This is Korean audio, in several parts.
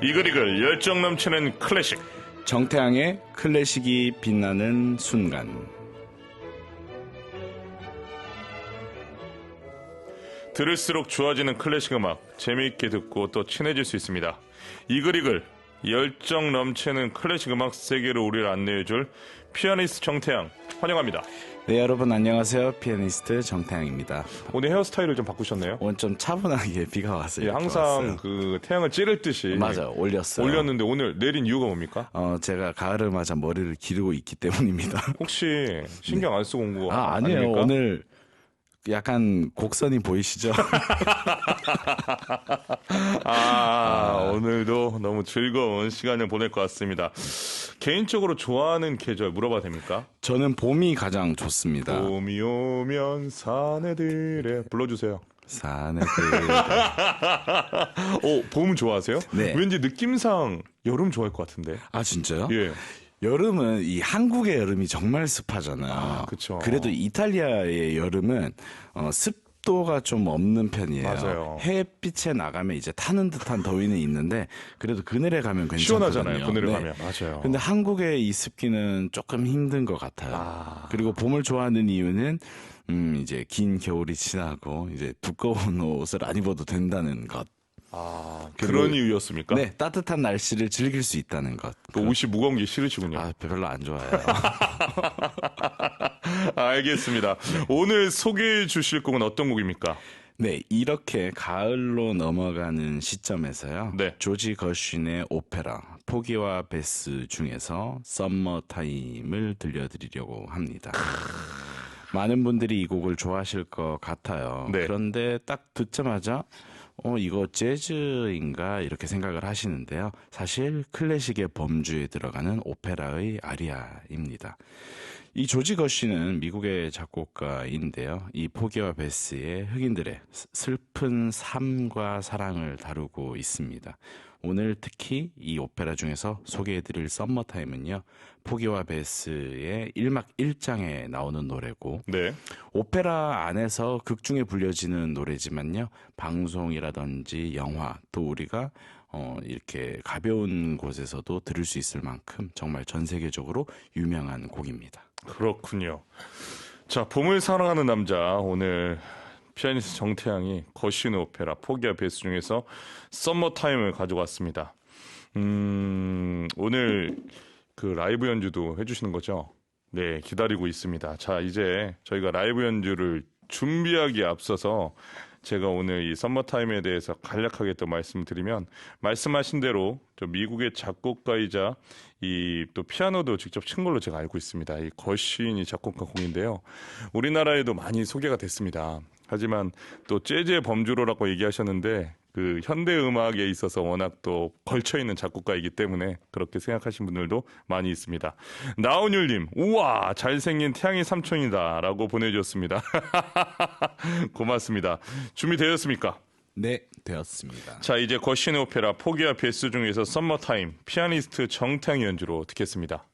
이글이글 열정 넘치는 클래식 정태양의 클래식이 빛나는 순간. 들을수록 좋아지는 클래식 음악 재미있게 듣고 또 친해질 수 있습니다. 이글이글 열정 넘치는 클래식 음악 세계로 우리를 안내해줄 피아니스트 정태양 환영합니다. 네, 여러분 안녕하세요. 피아니스트 정태양입니다. 오늘 헤어스타일을 좀 바꾸셨네요. 오늘 좀 차분하게 비가 왔어요. 예, 항상 왔어요. 그 태양을 찌를 듯이 맞아요. 올렸어요. 올렸는데 오늘 내린 이유가 뭡니까? 제가 가을을 맞아 머리를 기르고 있기 때문입니다. 혹시 신경 안 쓰고 온 거 아니에요. 아닙니까? 오늘 약간 곡선이 보이시죠? 오늘도 너무 즐거운 시간을 보낼 것 같습니다. 개인적으로 좋아하는 계절 물어봐도 됩니까? 저는 봄이 가장 좋습니다. 봄이 오면 사내들의 불러주세요. 사내들. 봄 좋아하세요? 네. 왠지 느낌상 여름 좋아할 것 같은데. 아, 진짜요? 예. 여름은 이 한국의 여름이 정말 습하잖아요. 그쵸. 그래도 이탈리아의 여름은 습도가 좀 없는 편이에요. 맞아요. 햇빛에 나가면 이제 타는 듯한 더위는 있는데 그래도 그늘에 가면 괜찮거든요. 시원하잖아요. 그늘에 네. 가면. 맞아요. 근데 한국의 이 습기는 조금 힘든 것 같아요. 그리고 봄을 좋아하는 이유는 이제 긴 겨울이 지나고 이제 두꺼운 옷을 안 입어도 된다는 것. 그런 이유였습니까? 네, 따뜻한 날씨를 즐길 수 있다는 것. 그 옷이 무거운 게 싫으시군요. 별로 안 좋아해요. 알겠습니다. 오늘 소개해 주실 곡은 어떤 곡입니까? 네, 이렇게 가을로 넘어가는 시점에서요. 네. 조지 거쉬의 오페라 포기와 베스 중에서 썸머 타임을 들려드리려고 합니다. 많은 분들이 이 곡을 좋아하실 것 같아요. 네. 그런데 딱 듣자마자 이거 재즈인가 이렇게 생각을 하시는데요. 사실 클래식의 범주에 들어가는 오페라의 아리아입니다. 이 조지 거쉬는 미국의 작곡가인데요. 이 포기와 베스의 흑인들의 슬픈 삶과 사랑을 다루고 있습니다. 오늘 특히 이 오페라 중에서 소개해드릴 썸머타임은요. 포기와 베스의 1막 1장에 나오는 노래고 네. 오페라 안에서 극 중에 불려지는 노래지만요. 방송이라든지 영화 또 우리가 이렇게 가벼운 곳에서도 들을 수 있을 만큼 정말 전 세계적으로 유명한 곡입니다. 그렇군요. 자, 봄을 사랑하는 남자 오늘 피아니스트 정태양이 거쉬는 오페라 포기와 베스 중에서 썸머타임을 가져왔습니다. 오늘 그 라이브 연주도 해주시는 거죠? 네, 기다리고 있습니다. 자, 이제 저희가 라이브 연주를 준비하기에 앞서서 제가 오늘 이 썸머타임에 대해서 간략하게 또 말씀드리면 말씀하신 대로 저 미국의 작곡가이자 이 또 피아노도 직접 친 걸로 제가 알고 있습니다. 이 거쉬인이 작곡가 곡인데요. 우리나라에도 많이 소개가 됐습니다. 하지만 또 재즈의 범주로라고 얘기하셨는데 그 현대 음악에 있어서 워낙 또 걸쳐 있는 작곡가이기 때문에 그렇게 생각하신 분들도 많이 있습니다. 나온율님, 우와 잘생긴 태양이 삼촌이다라고 보내주셨습니다. 고맙습니다. 준비되었습니까? 네, 되었습니다. 자, 이제 거쉬는 오페라 포기와 베스 중에서 썸머타임 피아니스트 정태양 연주로 듣겠습니다.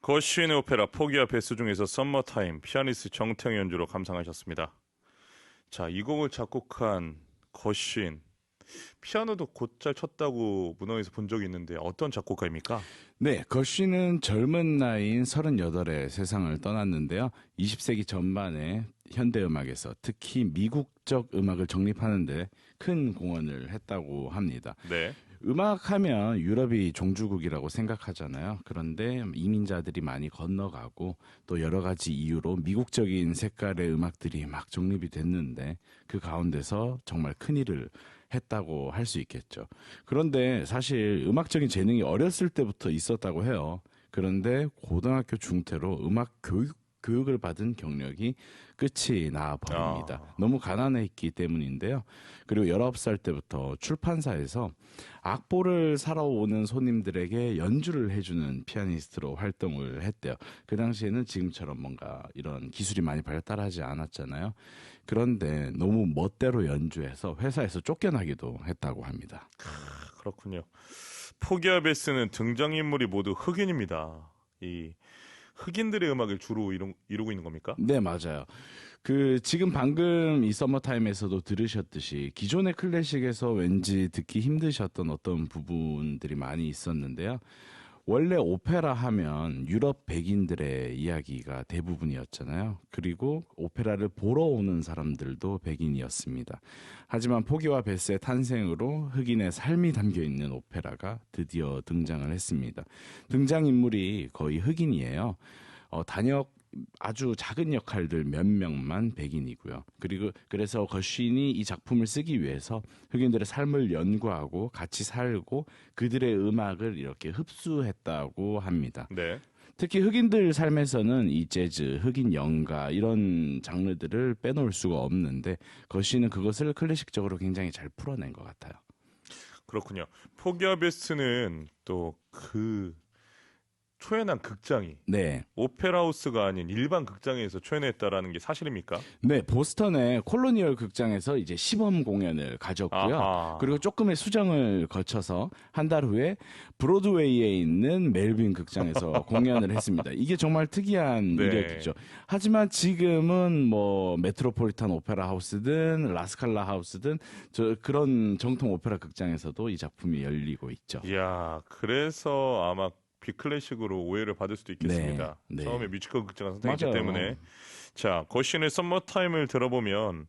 거쉬인의 오페라 포기와 베스 중에서 썸머타임 피아니스트 정태영 연주로 감상하셨습니다. 자, 이 곡을 작곡한 거쉬인 피아노도 곧잘 쳤다고 문헌에서 본 적이 있는데 어떤 작곡가입니까? 네, 거쉬는 젊은 나이인 38에 세상을 떠났는데요. 20세기 전반에 현대음악에서 특히 미국적 음악을 정립하는데 큰 공헌을 했다고 합니다. 네. 음악하면 유럽이 종주국이라고 생각하잖아요. 그런데 이민자들이 많이 건너가고 또 여러 가지 이유로 미국적인 색깔의 음악들이 막 정립이 됐는데 그 가운데서 정말 큰일을 했다고 할 수 있겠죠. 그런데 사실 음악적인 재능이 어렸을 때부터 있었다고 해요. 그런데 고등학교 중퇴로 음악 교육을 받은 경력이 끝이 나 버립니다. 너무 가난했기 때문인데요. 그리고 19살 때부터 출판사에서 악보를 사러 오는 손님들에게 연주를 해주는 피아니스트로 활동을 했대요. 그 당시에는 지금처럼 뭔가 이런 기술이 많이 발달하지 않았잖아요. 그런데 너무 멋대로 연주해서 회사에서 쫓겨나기도 했다고 합니다. 그렇군요. 포기와 베스는 등장인물이 모두 흑인입니다. 이 흑인들의 음악을 주로 이루고 있는 겁니까? 네, 맞아요. 지금 방금 이 서머타임에서도 들으셨듯이 기존의 클래식에서 왠지 듣기 힘드셨던 어떤 부분들이 많이 있었는데요. 원래 오페라 하면 유럽 백인들의 이야기가 대부분이었잖아요. 그리고 오페라를 보러 오는 사람들도 백인이었습니다. 하지만 포기와 베스의 탄생으로 흑인의 삶이 담겨 있는 오페라가 드디어 등장을 했습니다. 등장인물이 거의 흑인이에요. 단역 아주 작은 역할들 몇 명만 백인이고요. 그래서 거쉬인이 이 작품을 쓰기 위해서 흑인들의 삶을 연구하고 같이 살고 그들의 음악을 이렇게 흡수했다고 합니다. 네. 특히 흑인들 삶에서는 이 재즈, 흑인 연가 이런 장르들을 빼놓을 수가 없는데 거쉬는 그것을 클래식적으로 굉장히 잘 풀어낸 것 같아요. 그렇군요. 포기와 베스는 또 초연한 극장이 네. 오페라 하우스가 아닌 일반 극장에서 초연했다라는 게 사실입니까? 네, 보스턴의 콜로니얼 극장에서 이제 시범 공연을 가졌고요. 아하. 그리고 조금의 수정을 거쳐서 한 달 후에 브로드웨이에 있는 멜빈 극장에서 공연을 했습니다. 이게 정말 특이한 네. 이력이죠. 하지만 지금은 뭐 메트로폴리탄 오페라 하우스든 라스칼라 하우스든 그런 정통 오페라 극장에서도 이 작품이 열리고 있죠. 이야, 그래서 아마 비클래식으로 오해를 받을 수도 있겠습니다. 네, 네. 처음에 뮤지컬 극장을 선택했기 맞아요. 때문에. 자, 거신의 썸머타임을 들어보면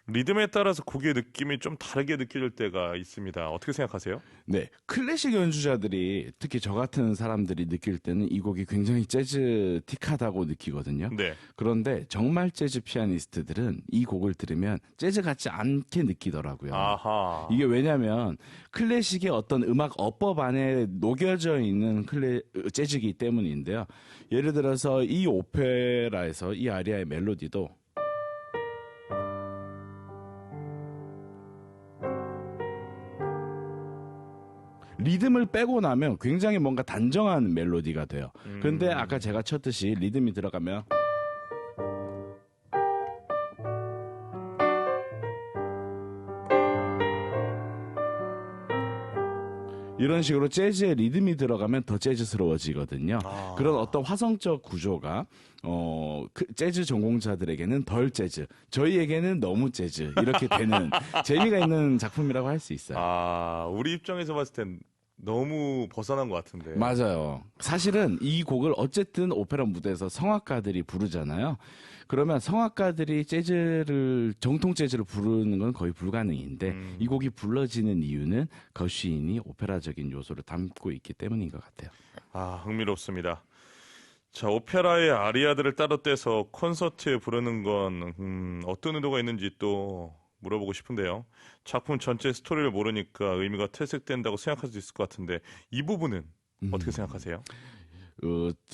리듬에 따라서 곡의 느낌이 좀 다르게 느껴질 때가 있습니다. 어떻게 생각하세요? 네, 클래식 연주자들이 특히 저 같은 사람들이 느낄 때는 이 곡이 굉장히 재즈틱하다고 느끼거든요. 네. 그런데 정말 재즈 피아니스트들은 이 곡을 들으면 재즈 같지 않게 느끼더라고요. 아하. 이게 왜냐면 클래식의 어떤 음악 어법 안에 녹여져 있는 재즈이기 때문인데요. 예를 들어서 이 오페라에서 이 아리아의 멜로디도 리듬을 빼고 나면 굉장히 뭔가 단정한 멜로디가 돼요. 그런데 아까 제가 쳤듯이 리듬이 들어가면 이런 식으로 재즈의 리듬이 들어가면 더 재즈스러워지거든요. 그런 어떤 화성적 구조가 재즈 전공자들에게는 덜 재즈, 저희에게는 너무 재즈 이렇게 되는 재미가 있는 작품이라고 할 수 있어요. 우리 입장에서 봤을 땐 너무 벗어난 것 같은데. 맞아요. 사실은 이 곡을 어쨌든 오페라 무대에서 성악가들이 부르잖아요. 그러면 성악가들이 정통 재즈를 부르는 건 거의 불가능인데 이 곡이 불러지는 이유는 거쉬인이 오페라적인 요소를 담고 있기 때문인 것 같아요. 흥미롭습니다. 자, 오페라의 아리아들을 따로 떼서 콘서트에 부르는 건 어떤 의도가 있는지 또 물어보고 싶은데요. 작품 전체 스토리를 모르니까 의미가 퇴색된다고 생각할 수 있을 것 같은데 이 부분은 어떻게 생각하세요?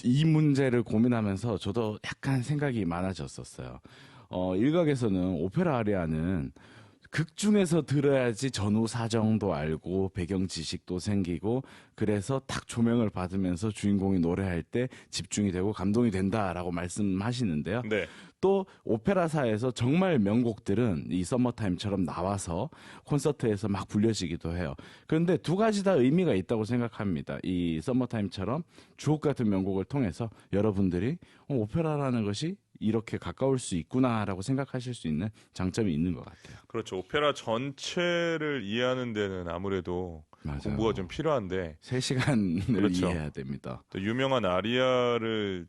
이 문제를 고민하면서 저도 약간 생각이 많아졌었어요. 일각에서는 오페라 아리아는 극 중에서 들어야지 전후 사정도 알고 배경 지식도 생기고 그래서 딱 조명을 받으면서 주인공이 노래할 때 집중이 되고 감동이 된다라고 말씀하시는데요. 네. 또 오페라사에서 정말 명곡들은 이 썸머타임처럼 나와서 콘서트에서 막 불려지기도 해요. 그런데 두 가지 다 의미가 있다고 생각합니다. 이 썸머타임처럼 주옥 같은 명곡을 통해서 여러분들이 오페라라는 것이 이렇게 가까울 수 있구나라고 생각하실 수 있는 장점이 있는 것 같아요. 그렇죠. 오페라 전체를 이해하는 데는 아무래도 맞아요. 공부가 좀 필요한데 3시간을 그렇죠. 이해해야 됩니다. 또 유명한 아리아를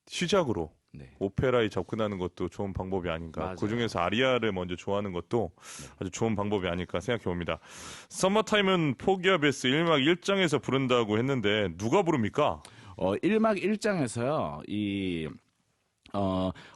시작으로 네. 오페라에 접근하는 것도 좋은 방법이 아닌가. 맞아요. 그중에서 아리아를 먼저 좋아하는 것도 아주 좋은 방법이 아닐까 생각해 봅니다. 썸머타임은 포기아 베스 1막 1장에서 부른다고 했는데 누가 부릅니까? 1막 1장에서요.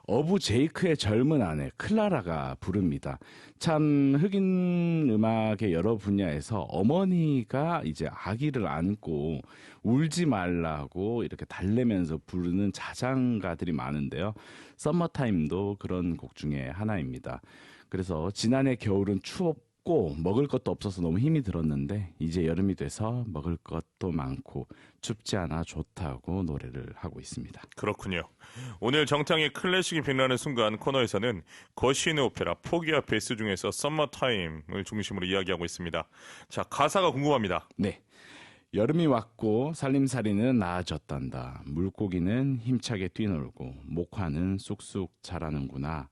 어부 제이크의 젊은 아내 클라라가 부릅니다. 참 흑인 음악의 여러 분야에서 어머니가 이제 아기를 안고 울지 말라고 이렇게 달래면서 부르는 자장가들이 많은데요. 썸머타임도 그런 곡 중에 하나입니다. 그래서 지난해 겨울은 추웠고 먹을 것도 없어서 너무 힘이 들었는데 이제 여름이 돼서 먹을 것도 많고 춥지 않아 좋다고 노래를 하고 있습니다. 그렇군요. 오늘 정탕의 클래식이 빛나는 순간 코너에서는 거시인의 오페라 포기아 베스 중에서 썸머타임을 중심으로 이야기하고 있습니다. 자, 가사가 궁금합니다. 네. 여름이 왔고 살림살이는 나아졌단다. 물고기는 힘차게 뛰놀고 목화는 쑥쑥 자라는구나.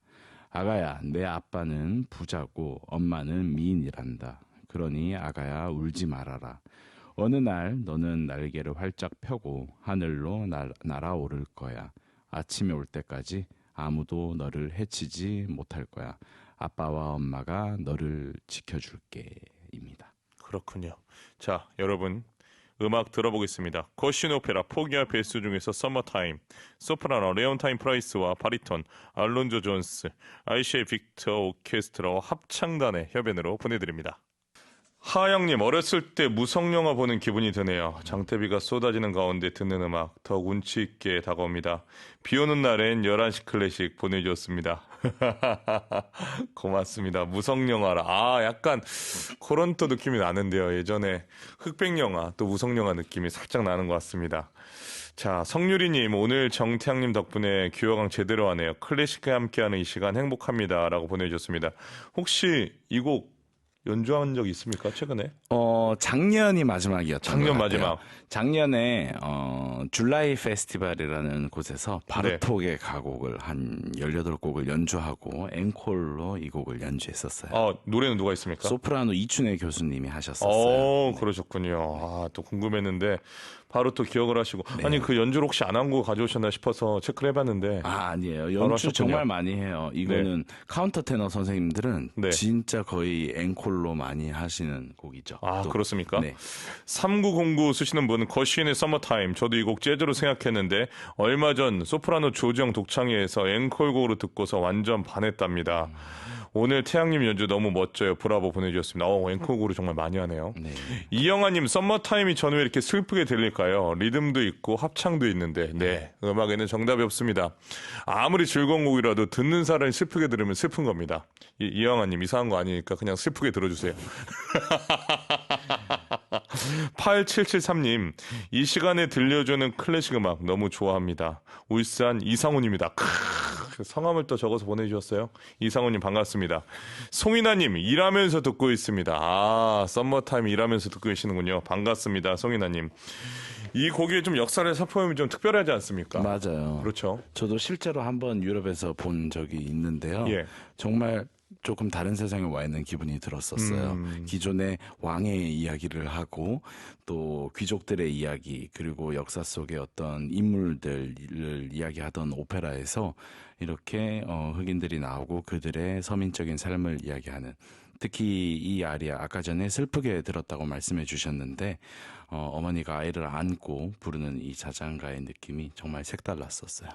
아가야, 내 아빠는 부자고 엄마는 미인이란다. 그러니 아가야 울지 말아라. 어느 날 너는 날개를 활짝 펴고 하늘로 날아오를 거야. 아침이 올 때까지 아무도 너를 해치지 못할 거야. 아빠와 엄마가 너를 지켜줄게입니다. 그렇군요. 자, 여러분 음악 들어보겠습니다. 거신 오페라 포기아 베스 중에서 썸머타임, 소프라노 레온타임 프라이스와 바리톤 알론조 존스, 아이시의 빅터 오케스트라와 합창단의 협연으로 보내드립니다. 하영님, 어렸을 때 무성영화 보는 기분이 드네요. 장대비가 쏟아지는 가운데 듣는 음악 더욱 운치 있게 다가옵니다. 비 오는 날엔 11시 클래식 보내주었습니다. 고맙습니다. 무성영화라. 아, 약간 그런 또 느낌이 나는데요. 예전에 흑백영화 또 무성영화 느낌이 살짝 나는 것 같습니다. 자, 성유리님, 오늘 정태양님 덕분에 귀여강 제대로 하네요. 클래식과 함께하는 이 시간 행복합니다. 라고 보내주셨습니다. 혹시 이 곡 연주한 적 있습니까? 최근에? 작년이 마지막이었던 작년 것 같아요. 마지막. 작년에 줄라이 페스티벌이라는 곳에서 바르톡의 가곡을 한 18곡을 연주하고 앵콜로 이 곡을 연주했었어요. 아, 노래는 누가 있습니까? 소프라노 이춘혜 교수님이 하셨었어요. 그러셨군요. 아, 또 궁금했는데 바로 또 기억을 하시고 네. 아니 그 연주를 혹시 안 한 거 가져오셨나 싶어서 체크를 해봤는데 아니에요. 바로 연주 하셨군요. 정말 많이 해요. 이거는 카운터 테너 선생님들은 네. 진짜 거의 앵콜로 많이 하시는 곡이죠. 아, 또. 그렇습니까? 네. 3909 쓰시는 분은 거시인의 서머타임. 저도 이 곡 재즈로 생각했는데 얼마 전 소프라노 조지영 독창회에서 앵콜곡으로 듣고서 완전 반했답니다. 오늘 태양님 연주 너무 멋져요. 브라보 보내주셨습니다. 앵콜곡으로 정말 많이 하네요. 네. 이영아님, 썸머타임이 저는 왜 이렇게 슬프게 들릴까요? 리듬도 있고 합창도 있는데, 네, 음악에는 정답이 없습니다. 아무리 즐거운 곡이라도 듣는 사람이 슬프게 들으면 슬픈 겁니다. 이영아님, 이상한 거 아니니까 그냥 슬프게 들어주세요. 8773님, 이 시간에 들려주는 클래식 음악 너무 좋아합니다. 울산 이상훈입니다. 성함을 또 적어서 보내주셨어요. 이상훈님 반갑습니다. 송이나님, 일하면서 듣고 있습니다. 아, 썸머타임 일하면서 듣고 계시는군요. 반갑습니다. 송이나님. 이 곡의 좀 역사를 살펴보면 좀 특별하지 않습니까? 맞아요. 그렇죠. 저도 실제로 한번 유럽에서 본 적이 있는데요. 예. 정말 조금 다른 세상에 와 있는 기분이 들었었어요. 기존의 왕의 이야기를 하고 또 귀족들의 이야기 그리고 역사 속의 어떤 인물들을 이야기하던 오페라에서 이렇게 흑인들이 나오고 그들의 서민적인 삶을 이야기하는 특히 이 아리아 아까 전에 슬프게 들었다고 말씀해 주셨는데 어머니가 아이를 안고 부르는 이 자장가의 느낌이 정말 색달랐었어요.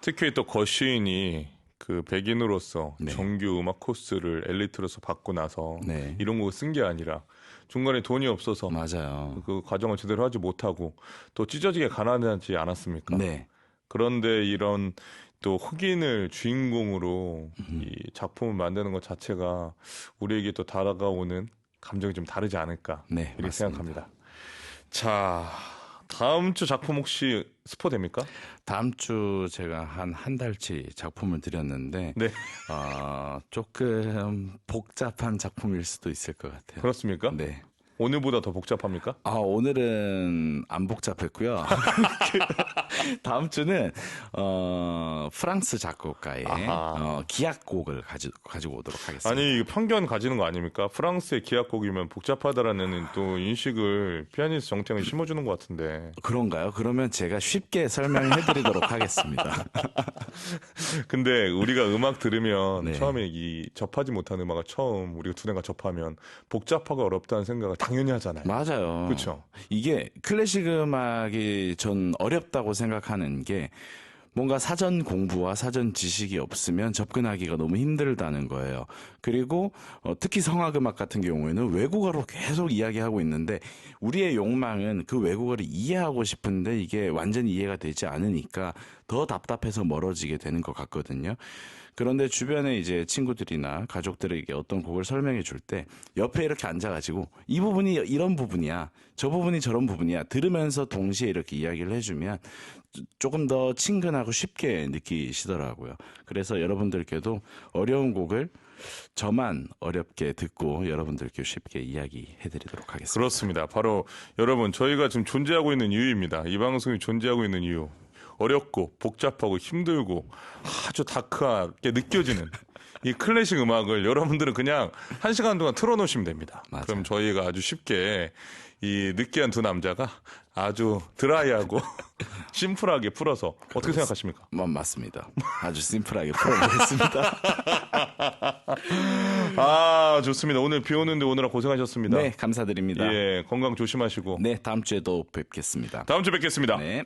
특히 또 거시인이 그 백인으로서 네. 정규 음악 코스를 엘리트로서 받고 나서 네. 이런 곡을 쓴 게 아니라 중간에 돈이 없어서 맞아요. 그 과정을 제대로 하지 못하고 또 찢어지게 가난하지 않았습니까? 네. 그런데 이런 또 흑인을 주인공으로 이 작품을 만드는 것 자체가 우리에게 또 다가오는 감정이 좀 다르지 않을까 네, 이렇게 맞습니다. 생각합니다. 자, 다음 주 작품 혹시 스포 됩니까? 다음 주 제가 한 달치 작품을 드렸는데 네. 조금 복잡한 작품일 수도 있을 것 같아요. 그렇습니까? 네. 오늘보다 더 복잡합니까? 오늘은 안 복잡했고요. 다음 주는 프랑스 작곡가의 아하. 기악곡을 가지고 오도록 하겠습니다. 아니 이거 편견 가지는 거 아닙니까? 프랑스의 기악곡이면 복잡하다라는 또 인식을 피아니스트 정태영이 심어주는 것 같은데. 그런가요? 그러면 제가 쉽게 설명해드리도록 하겠습니다. 근데 우리가 음악 들으면 네. 처음에 이 접하지 못한 음악을 처음 우리가 두뇌가 접하면 복잡하고 어렵다는 생각을 당연히 하잖아요. 맞아요. 그렇죠. 이게 클래식 음악이 전 어렵다고 생각하는 게 뭔가 사전 공부와 사전 지식이 없으면 접근하기가 너무 힘들다는 거예요. 그리고 특히 성악음악 같은 경우에는 외국어로 계속 이야기하고 있는데 우리의 욕망은 그 외국어를 이해하고 싶은데 이게 완전히 이해가 되지 않으니까 더 답답해서 멀어지게 되는 것 같거든요. 그런데 주변에 이제 친구들이나 가족들에게 어떤 곡을 설명해 줄 때 옆에 이렇게 앉아가지고 이 부분이 이런 부분이야, 저 부분이 저런 부분이야 들으면서 동시에 이렇게 이야기를 해주면 조금 더 친근하고 쉽게 느끼시더라고요. 그래서 여러분들께도 어려운 곡을 저만 어렵게 듣고 여러분들께 쉽게 이야기해드리도록 하겠습니다. 그렇습니다. 바로 여러분 저희가 지금 존재하고 있는 이유입니다. 이 방송이 존재하고 있는 이유. 어렵고 복잡하고 힘들고 아주 다크하게 느껴지는 이 클래식 음악을 여러분들은 그냥 1시간 동안 틀어놓으시면 됩니다. 맞아요. 그럼 저희가 아주 쉽게 이 느끼한 두 남자가 아주 드라이하고 심플하게 풀어서 어떻게 생각하십니까? 맞습니다. 아주 심플하게 풀어보겠습니다. 아 좋습니다. 오늘 비 오는데 오느라 고생하셨습니다. 네, 감사드립니다. 예, 건강 조심하시고 네, 다음 주에도 뵙겠습니다. 다음 주에 뵙겠습니다. 네.